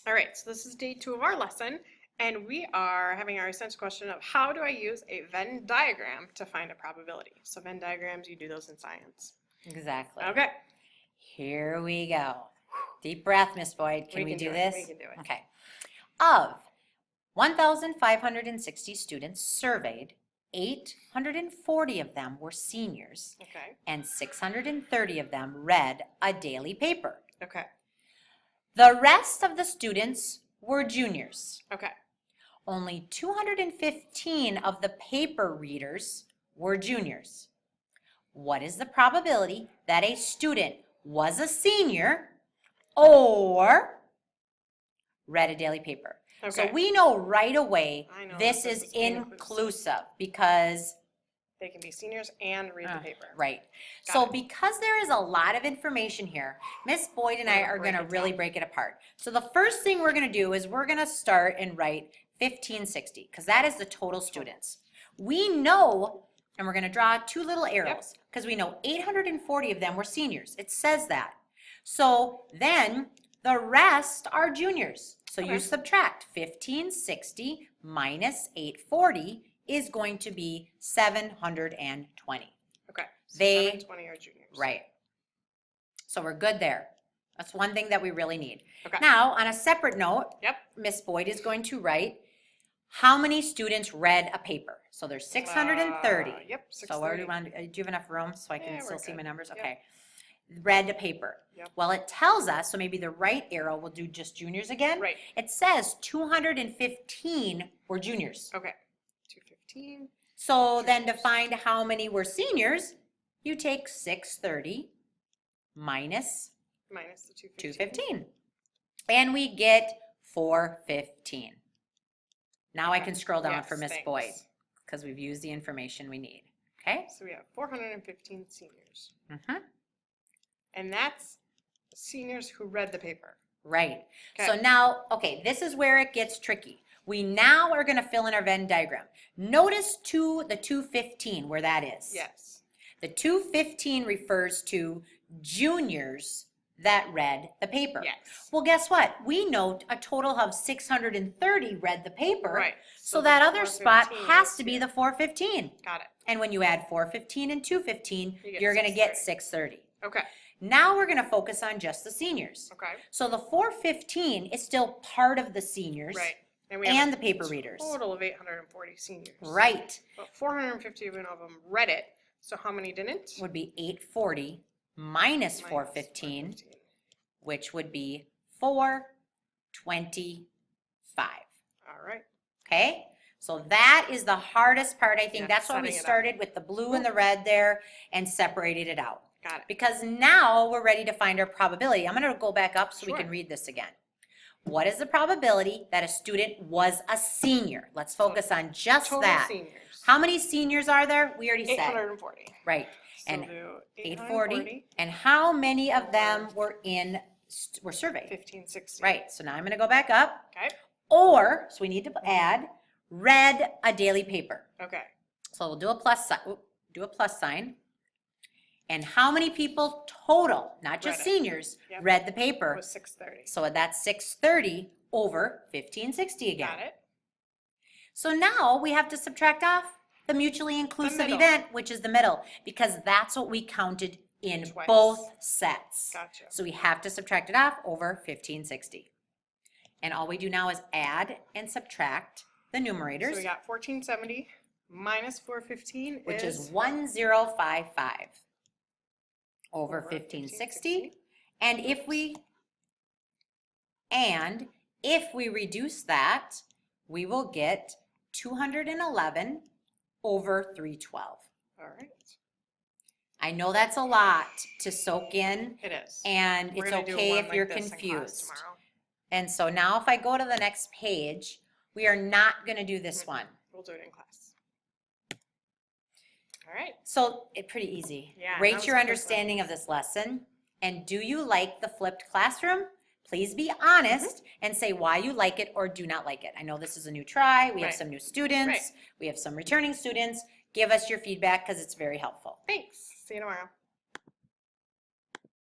All right, so this is day 2 of our lesson, and we are having our essential question of how do I use a Venn diagram to find a probability? So Venn diagrams, you do those in science. Exactly. Okay. Here we go. Deep breath, Miss Boyd. Can we do this? We can do it. Okay. Of 1,560 students surveyed, 840 of them were seniors, Okay. and 630 of them read a daily paper. Okay. The rest of the students were juniors. Okay. Only 215 of the paper readers were juniors. What is the probability that a student was a senior or read a daily paper? Okay. So we know right away this this is is inclusive because they can be seniors and read the paper. Right. So because there is a lot of information here, Miss Boyd and I are going to really break it apart. So the first thing we're going to do is we're going to start and write 1560 because that is the total students. We know, and we're going to draw 2 little arrows because we know 840 of them were seniors. It says that. So then the rest are juniors. So you subtract 1560 minus 840 is going to be 720. Okay. So They 720 are juniors. Right. So we're good there. That's one thing that we really need. Okay. Now, on a separate note, Miss Boyd is going to write how many students read a paper. So there's 630. Yep. 630. So where do you want? Do you have enough room so I can still see my numbers? Yep. Okay. Read a paper. Yep. Well, it tells us, so maybe the right arrow will do just juniors again. Right. It says 215 were juniors. Okay. 215. So then to find how many were seniors, you take 630 minus the 215. And we get 415. Now I can scroll down for Miss Boyd because we've used the information we need. Okay? So we have 415 seniors. Mm-hmm. And that's seniors who read the paper. Right. Okay. So now, okay, this is where it gets tricky. We now are going to fill in our Venn diagram. Notice the 215 where that is. Yes. The 215 refers to juniors that read the paper. Yes. Well, guess what? We know a total of 630 read the paper. Right. So that other spot has to be the 415. Got it. And when you add 415 and 215, you're going to get 630. Okay. Now we're going to focus on just the seniors. Okay. So the 415 is still part of the seniors. Right. And the paper readers. Total of 840 seniors. Right. But 450 of them read it. So how many didn't? Would be 840 minus 415, which would be 425. All right. Okay? So that is the hardest part, I think. That's why we started with the blue and the red there and separated it out. Got it. Because now we're ready to find our probability. I'm going to go back up so we can read this again. What is the probability that a student was a senior? Let's focus on just that. Seniors. How many seniors are there? We already said. 840. Right. So And 840. And how many of them were surveyed? 1560. Right. So now I'm going to go back up. Okay. Or, so we need to add, read a daily paper. Okay. So we'll do a plus sign. And how many people total, not just seniors, read the paper? It was 630. So that's 630 over 1560 again. Got it. So now we have to subtract off the mutually inclusive event, which is the middle, because that's what we counted in both sets. Gotcha. So we have to subtract it off over 1560. And all we do now is add and subtract the numerators. So we got 1470 minus 415 which is 1055 over 1560. And if we reduce that, we will get 211 over 312. All right. I know that's a lot to soak in. It is. And it's okay if you're confused. And so now if I go to the next page, we are not going to do this one. We'll do it in class. All right. So it's pretty easy. Yeah, Rate your understanding of this lesson. And do you like the flipped classroom? Please be honest and say why you like it or do not like it. I know this is a new try. We have some new students. We have some returning students. Give us your feedback because it's very helpful. Thanks. See you tomorrow.